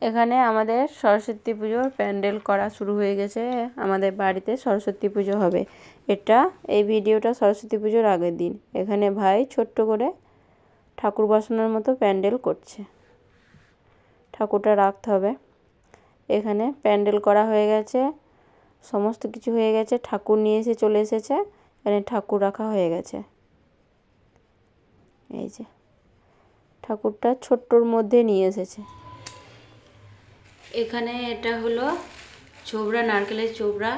এখানে আমাদের সরস্বতী পুজোর প্যান্ডেল করা শুরু হয়ে গেছে। আমাদের বাড়িতে সরস্বতী পুজো হবে। এই ভিডিওটা সরস্বতী পুজোর আগের দিন। এখানে ভাই ছোট্ট করে ঠাকুর বসানোর মতো প্যান্ডেল করছে। ঠাকুরটা রাখতে হবে। এখানে প্যান্ডেল করা হয়ে গেছে, সমস্ত কিছু হয়ে গেছে। ঠাকুর নিয়ে এসে চলে এসেছে। এখানে ঠাকুর রাখা হয়ে গেছে। এই যে ঠাকুরটা ছোট্টর মধ্যে নিয়ে এসেছে। এখানে এটা হলো চোবড়া, নারকেলের চোবড়া।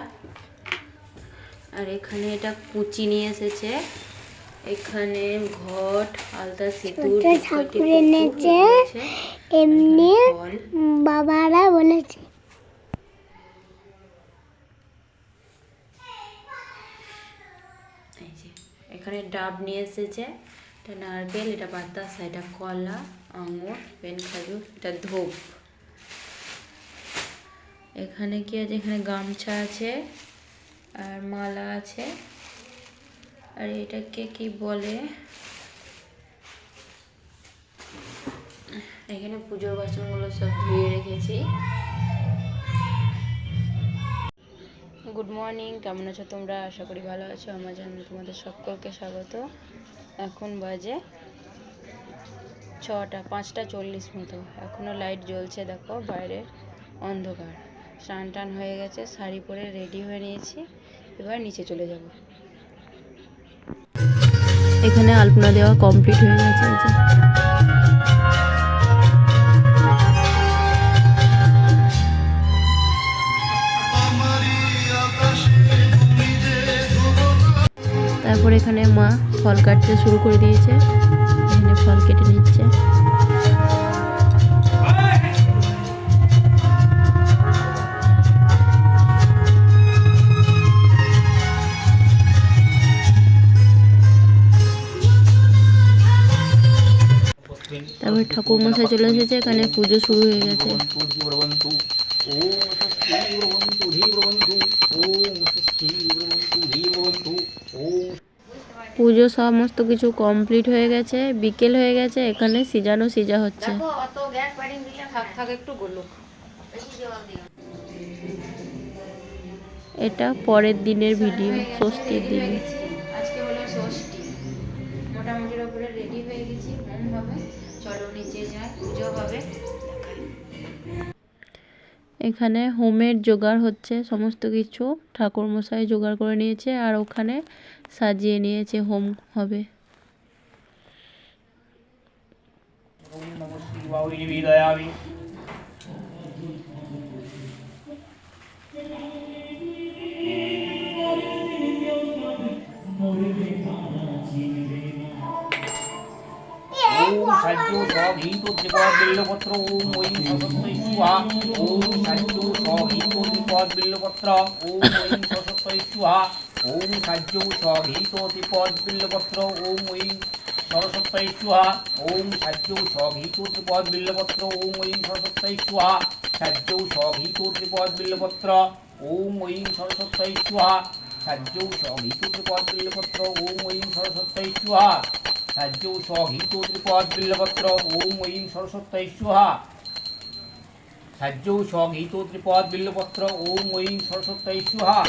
আর এখানে এটা কুচি নিয়ে এসেছে। এখানে ঘট, আলতা, সিঁদুর, ঠাকুর এনেছে এমনি বাবারা বলেছে। এই যে এখানে ডাব নিয়ে এসেছে। এটা নারকেল, এটা বাতাসা, এটা কলা, আঙুর, পেন খাজুর, এটা ধূপ। এখানে কি আছে? এখানে গামছা আছে আর মালা আছে। আর এটাকে কি বলে? এখানে পুজোর বাসনগুলো সব ধুয়ে রেখেছি। গুড মর্নিং, কেমন আছো তোমরা? আশা করি ভালো আছো। আমার জন্য তোমাদের সকলকে স্বাগত। এখন বাজে 5:40 মতো। এখনও লাইট জ্বলছে। দেখো বাইরের অন্ধকার। স্নান টান হয়ে গেছে, শাড়ি পরে রেডি হয়ে নিয়েছি। এবার নিচে চলে যাব। এখানে আলপনা দেওয়া কমপ্লিট হয়ে গেছে। তারপর এখানে মা ফল কাটতে শুরু করে দিয়েছে। এখানে ফল কেটে নিচ্ছে। তারপর ঠাকুর মশাই চলে এসেছে। এখানে পুজো শুরু হয়ে গেছে। পুজো সমস্ত কিছু কমপ্লিট হয়ে গেছে। বিকেল হয়ে গেছে। এখানে সিজা হচ্ছে। এটা পরের দিনের ভিডিও, ষষ্ঠীর দিনে। আজকে হলো ষষ্ঠী। মোটামুটির উপরে রেডি হয়ে গেছি। হোম হবে, চলো নিচে যাই, পুজো হবে। এখানে হোমের জোগাড় হচ্ছে। সমস্ত কিছু ঠাকুর মশাই জোগাড় করে নিয়েছে আর ওখানে সাজিয়ে নিয়েছে। হোম হবে। সাহায্য সঘিত ত্রিপদ বিল্লপত্র ওম ঐং সরস্বতী স্বাহা ওম সাহায্য সঘিত ত্রিপদ বিল্লপত্র ওম ঐং সরস্বতী স্বাহা ওম সাহায্য সঘিত ত্রিপদ বিল্লপত্র ওম ঐং সরস্বতী স্বাহা ওম সাহায্য সঘিত ত্রিপদ বিল্লপত্র ওম ঐং সরস্বতী স্বাহা সাহায্য সঘিত ত্রিপদ বিল্লপত্র ওম ঐং সরস্বতী স্বাহা সাহায্য সঘিত ত্রিপদ বিল্লপত্র ওম ঐং সরস্বতী স্বাহা সাহায্য সঘিত ত্রিপদ বিল্লপত্র ওম ঐং সরস্বতী স্বাহা সাহায্য সঘিত ত্রিপদ বিল্লপত্র ওম ঐং সরস্বতী স্বাহা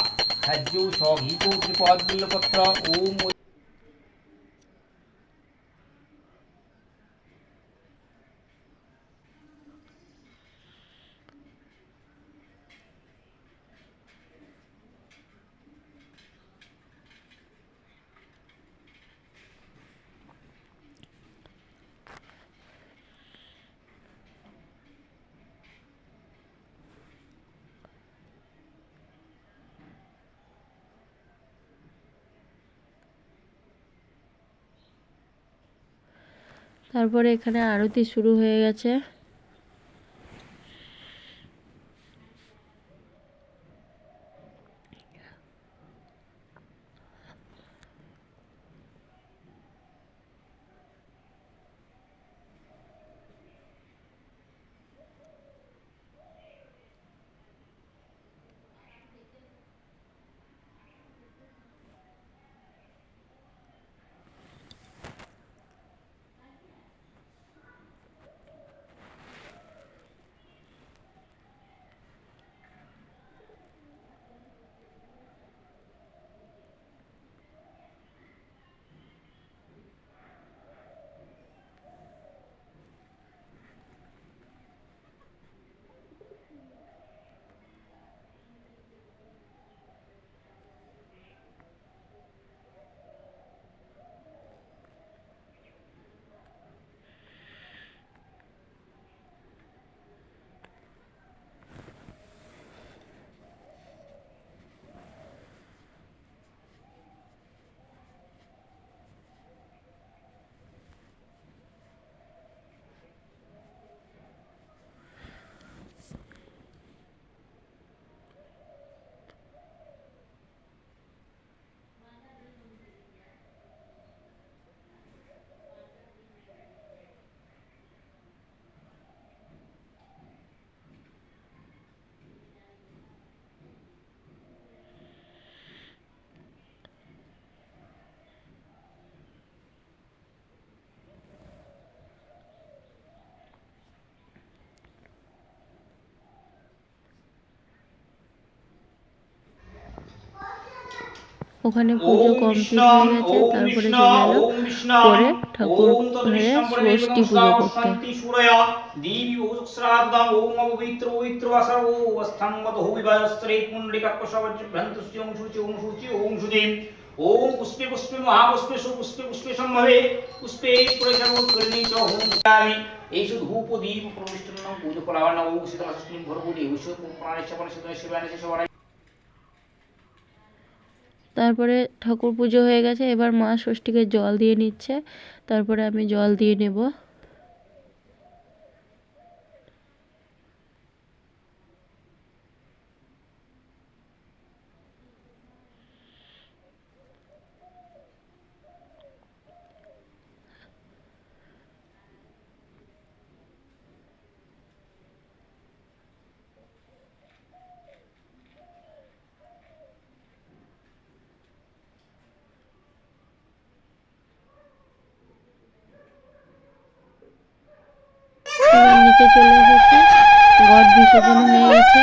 সাহায্য সঘিত ত্রিপদ বিল্লপত্র ওম। তারপরে এখানে আরতি শুরু হয়ে গেছে। ওখানে পুজো কমপ্লিট হয়ে গেছে, তারপরে চলে এলো পরে ঠাকুর ঘরে ষষ্ঠী পুজো করতে। দেবী ওম অপবিত্র পবিত্র বাসা ও অবস্থাঙ্গত হবিবায়স্ত্রে পুণ্ডরিকাক্ষসবজ্রভ্রান্তস্য ওম শুচি ওম শুচি ওম শুচি ওম পুষ্পে পুষ্পে মহাপুষ্পে সুপুষ্পে পুষ্পে সম্ভবে পুষ্পে পুরৈর্বর্কর্ণী চ ওম দামি এইষু ধূপ দীপ প্রবিষ্টন্নং পুজো করাওয়ানা ওম শীতলাস্মিন ভরপুরি এইষু প্রাণেশ্বর শীতলে শিবায় শিবায়। তারপরে ঠাকুর পুজো হয়ে গেছে, এবার মা ষষ্ঠীকে জল দিয়ে নিচ্ছে, তারপরে আমি জল দিয়ে নেব। এবার নিচে চলে এসেছি, ঘট বিসর্জন হয়ে গেছে।